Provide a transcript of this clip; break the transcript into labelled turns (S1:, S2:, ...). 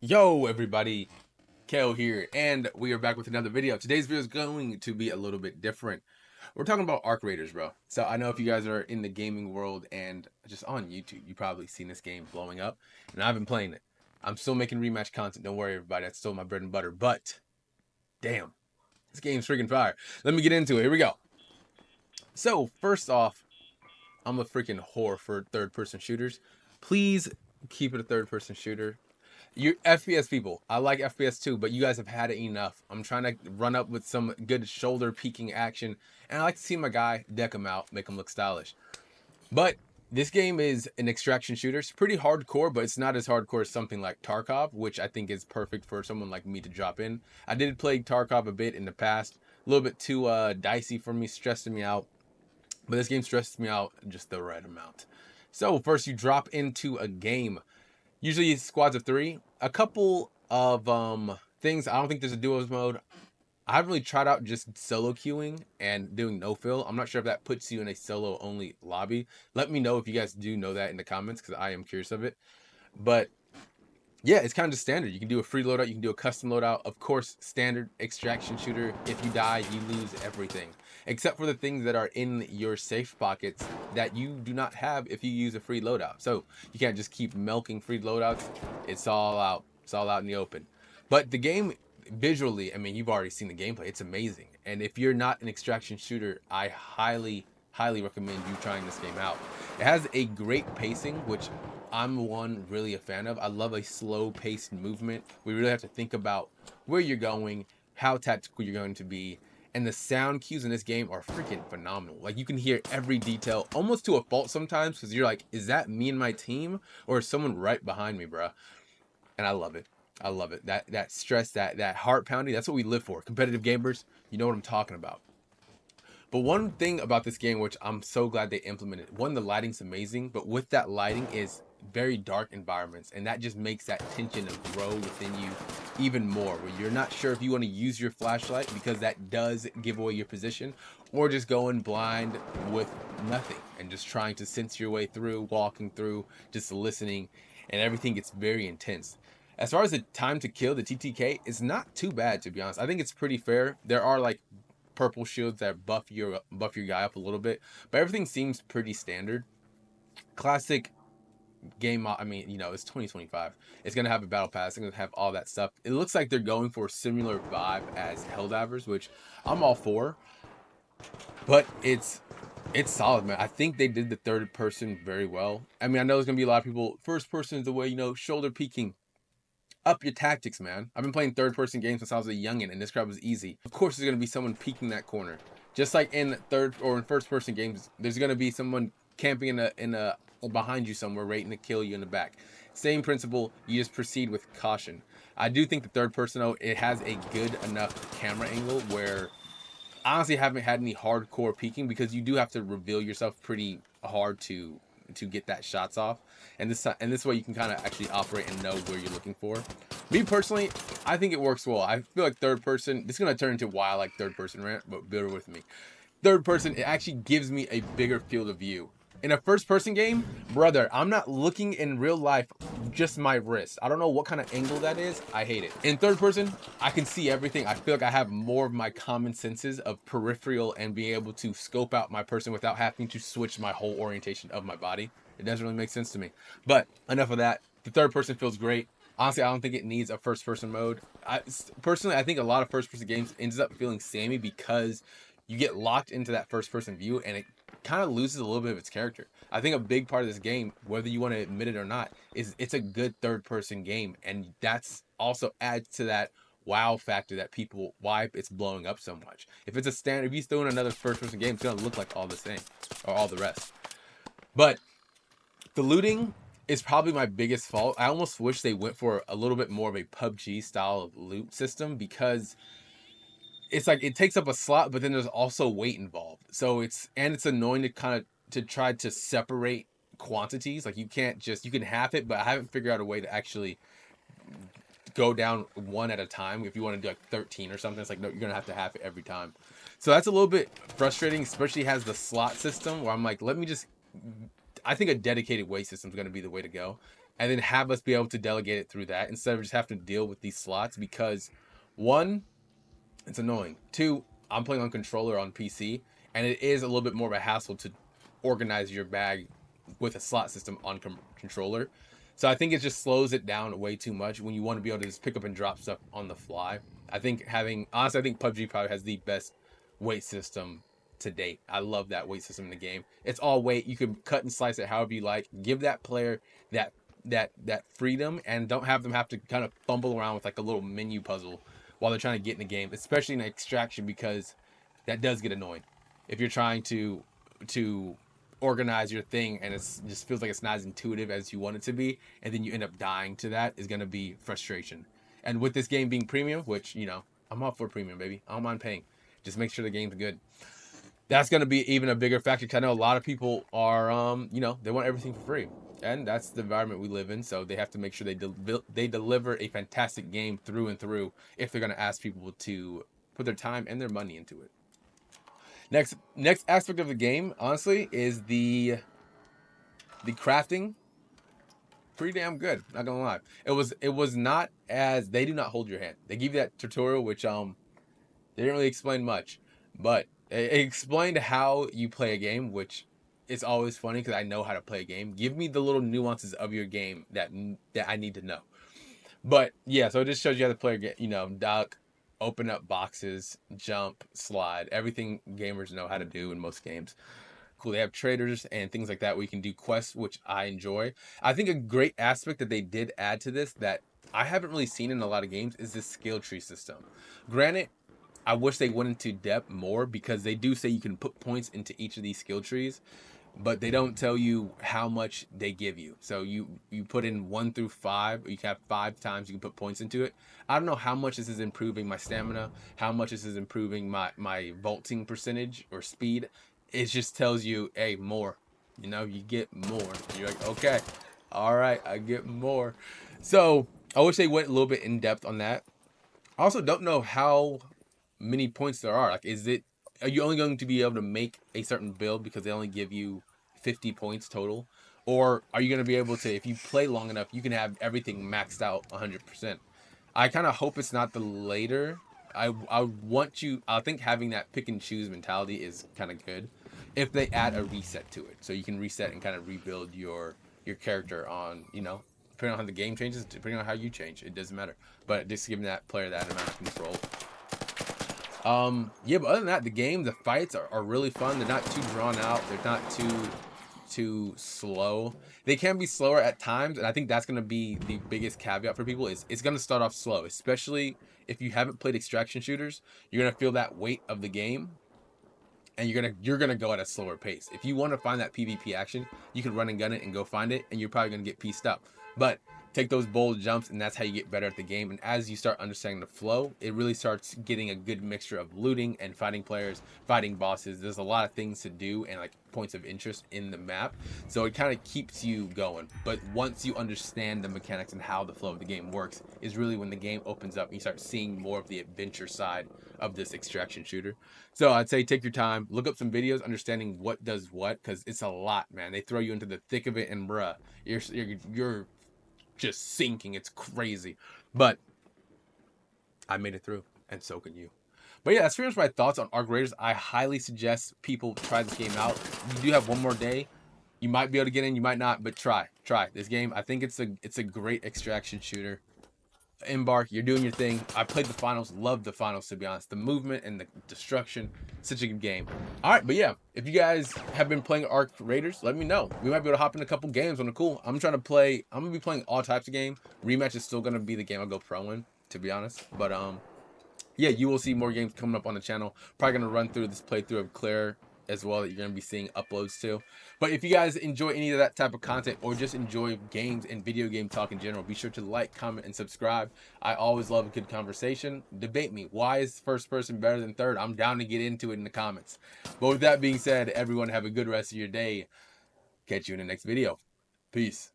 S1: Yo everybody, Kale here, and we are back with another video. Today's video is going to be a little bit different. We're talking about Arc Raiders, bro. So I know if you guys are in the gaming world and just on YouTube, you've probably seen this game blowing up, and I've been playing it. I'm still making rematch content, don't worry everybody, that's still my bread and butter, but damn, this game's freaking fire. Let me get into it, here we go. So first off, I'm a freaking whore for third-person shooters. Please keep it a third-person shooter. You FPS people, I like FPS too, but you guys have had it enough. I'm trying to run up with some good shoulder peeking action, and I like to see my guy deck him out, make him look stylish. But this game is an extraction shooter. It's pretty hardcore, but it's not as hardcore as something like Tarkov, which I think is perfect for someone like me to drop in. I did play Tarkov a bit in the past, a little bit too dicey for me, stressing me out. But this game stresses me out just the right amount. So first you drop into a game, usually squads of three. A couple of things. I don't think there's a duos mode. I haven't really tried out just solo queuing and doing no fill. I'm not sure if that puts you in a solo only lobby. Let me know if you guys do know that in the comments because I am curious of it. But yeah, it's kind of just standard. You can do a free loadout, you can do a custom loadout. Of course, standard extraction shooter. If you die, you lose everything. Except for the things that are in your safe pockets that you do not have if you use a free loadout. So you can't just keep milking free loadouts. It's all out. It's all out in the open. But the game visually, I mean, you've already seen the gameplay. It's amazing. And if you're not an extraction shooter, I highly recommend you trying this game out. It has a great pacing, which I'm one really a fan of. I love a slow paced movement. We really have to think about where you're going, how tactical you're going to be, and the sound cues in this game are freaking phenomenal. Like you can hear every detail almost to a fault sometimes because you're like, is that me and my team or is someone right behind me, bruh? And I love it. I love it. That stress, that heart pounding, that's what we live for. Competitive gamers, you know what I'm talking about. But one thing about this game, which I'm so glad they implemented, one, the lighting's amazing, but with that lighting is very dark environments, and that just makes that tension grow within you even more, where you're not sure if you want to use your flashlight because that does give away your position, or just going blind with nothing and just trying to sense your way through, walking through, just listening, and everything gets very intense. As far as the time to kill, the TTK is not too bad, to be honest. I think it's pretty fair. There are like purple shields that buff your guy up a little bit, but everything seems pretty standard. Classic game. I mean, it's 2025. It's gonna have a battle pass. It's gonna have all that stuff. It looks like they're going for a similar vibe as Helldivers, which I'm all for. But it's solid, man. I think they did the third person very well. I mean, I know there's gonna be a lot of people. First person is the way, shoulder peeking. Up your tactics, man. I've been playing third person games since I was a youngin, and this crowd was easy. Of course, there's gonna be someone peeking that corner. Just like in third or in first person games, there's gonna be someone camping in a behind you somewhere, waiting to kill you in the back. Same principle. You just proceed with caution. I do think the third person though, it has a good enough camera angle where I honestly haven't had any hardcore peeking because you do have to reveal yourself pretty hard to get that shots off, and this way you can kind of actually operate and know where you're looking for. Me personally, I think it works well. I feel like third person. This is gonna turn into why I like third person rant, but bear with me. Third person, it actually gives me a bigger field of view. In a first person game, brother, I'm not looking in real life, just my wrist. I don't know what kind of angle that is. I hate it. In third person, I can see everything. I feel like I have more of my common senses of peripheral and being able to scope out my person without having to switch my whole orientation of my body. It doesn't really make sense to me. But enough of that. The third person feels great. Honestly, I don't think it needs a first person mode. Personally, I think a lot of first person games ends up feeling samey because you get locked into that first person view and it kind of loses a little bit of its character. I think a big part of this game, whether you want to admit it or not, is it's a good third person game, and that's also adds to that wow factor that people why it's blowing up so much. If it's a standard, if you throw in another first person game, it's gonna look like all the same or all the rest. But the looting is probably my biggest fault. I almost wish they went for a little bit more of a PUBG style of loot system because it's like it takes up a slot, but then there's also weight involved. So it's annoying to kind of to try to separate quantities. Like you can't just you can half it, but I haven't figured out a way to actually go down one at a time. If you want to do like 13 or something, it's like no, you're gonna have to half it every time. So that's a little bit frustrating, especially has the slot system where I'm like, let me just I think a dedicated weight system is going to be the way to go. and then have us be able to delegate it through that instead of just having to deal with these slots. Because one, it's annoying. Two, I'm playing on controller on PC, and it is a little bit more of a hassle to organize your bag with a slot system on controller. So I think it just slows it down way too much when you want to be able to just pick up and drop stuff on the fly. I think honestly, I think PUBG probably has the best weight system to date. I love that weight system in the game. It's all weight. You can cut and slice it however you like. Give that player that that freedom, and don't have them have to kind of fumble around with like a little menu puzzle while they're trying to get in the game, especially in extraction, because that does get annoying if you're trying to organize your thing and it just feels like it's not as intuitive as you want it to be, and then you end up dying to that, is going to be frustration. And with this game being premium, which, you know, I'm all for premium, baby, I don't mind paying, just make sure the game's good. That's going to be even a bigger factor, because I know a lot of people are you know, they want everything for free, and that's the environment we live in. So they have to make sure they deliver a fantastic game through and through if they're going to ask people to put their time and their money into it. Next aspect of the game, honestly, is the crafting. Pretty damn good, not gonna lie. It was not as, they do not hold your hand. They give you that tutorial, which they didn't really explain much, but it explained how you play a game, which is always funny because I know how to play a game. Give me the little nuances of your game that I need to know. But yeah, so it just shows you how to play, you know, duck, open up boxes, jump, slide, everything gamers know how to do in most games. Cool. They have traders and things like that where you can do quests, which I enjoy. I think a great aspect that they did add to this that I haven't really seen in a lot of games is this skill tree system. Granted, I wish they went into depth more, because they do say you can put points into each of these skill trees, but they don't tell you how much they give you. So you put in 1 through 5, or you can have 5 times you can put points into it. I don't know how much this is improving my stamina, how much this is improving my vaulting percentage or speed. It just tells you, hey, more. You know, you get more. You're like, okay, all right, I get more. So I wish they went a little bit in depth on that. I also don't know how many points there are. Like, are you only going to be able to make a certain build because they only give you 50 points total? Or are you going to be able to, if you play long enough, you can have everything maxed out 100%? I kind of hope it's not the later. I think having that pick and choose mentality is kind of good if they add a reset to it. So you can reset and kind of rebuild your character on, you know, depending on how the game changes, depending on how you change, it doesn't matter. But just giving that player that amount of control. Yeah, but other than that, the fights are really fun. They're not too drawn out. They're not too slow. They can be slower at times, and I think that's gonna be the biggest caveat for people, is it's gonna start off slow, especially if you haven't played extraction shooters. You're gonna feel that weight of the game, and you're gonna go at a slower pace. If you want to find that PvP action, you can run and gun it and go find it, and you're probably gonna get pieced up. But take those bold jumps, and that's how you get better at the game. And as you start understanding the flow, it really starts getting a good mixture of looting and fighting players, fighting bosses. There's a lot of things to do and like points of interest in the map, so it kind of keeps you going. But once you understand the mechanics and how the flow of the game works, is really when the game opens up and you start seeing more of the adventure side of this extraction shooter. So I'd say take your time, look up some videos, understanding what does what, because it's a lot, man. They throw you into the thick of it, and bruh, you're just sinking. It's crazy. But I made it through, and so can you. But yeah, that's pretty much my thoughts on Arc Raiders. I highly suggest people try this game out. You do have one more day. You might be able to get in, you might not, but try this game. I think it's a great extraction shooter. Embark, you're doing your thing. I played the finals, loved the finals, to be honest. The movement and the destruction, such a good game. All right, but yeah, if you guys have been playing Arc Raiders, let me know. We might be able to hop in a couple games on the cool. I'm gonna be playing all types of game. Rematch is still gonna be the game I go pro in, to be honest. But yeah, you will see more games coming up on the channel. Probably gonna run through this playthrough of Claire as well, that you're gonna be seeing uploads to. But if you guys enjoy any of that type of content, or just enjoy games and video game talk in general, be sure to like, comment, and subscribe. I always love a good conversation. Debate me. Why is first person better than third? I'm down to get into it in the comments. But with that being said, everyone have a good rest of your day. Catch you in the next video. Peace.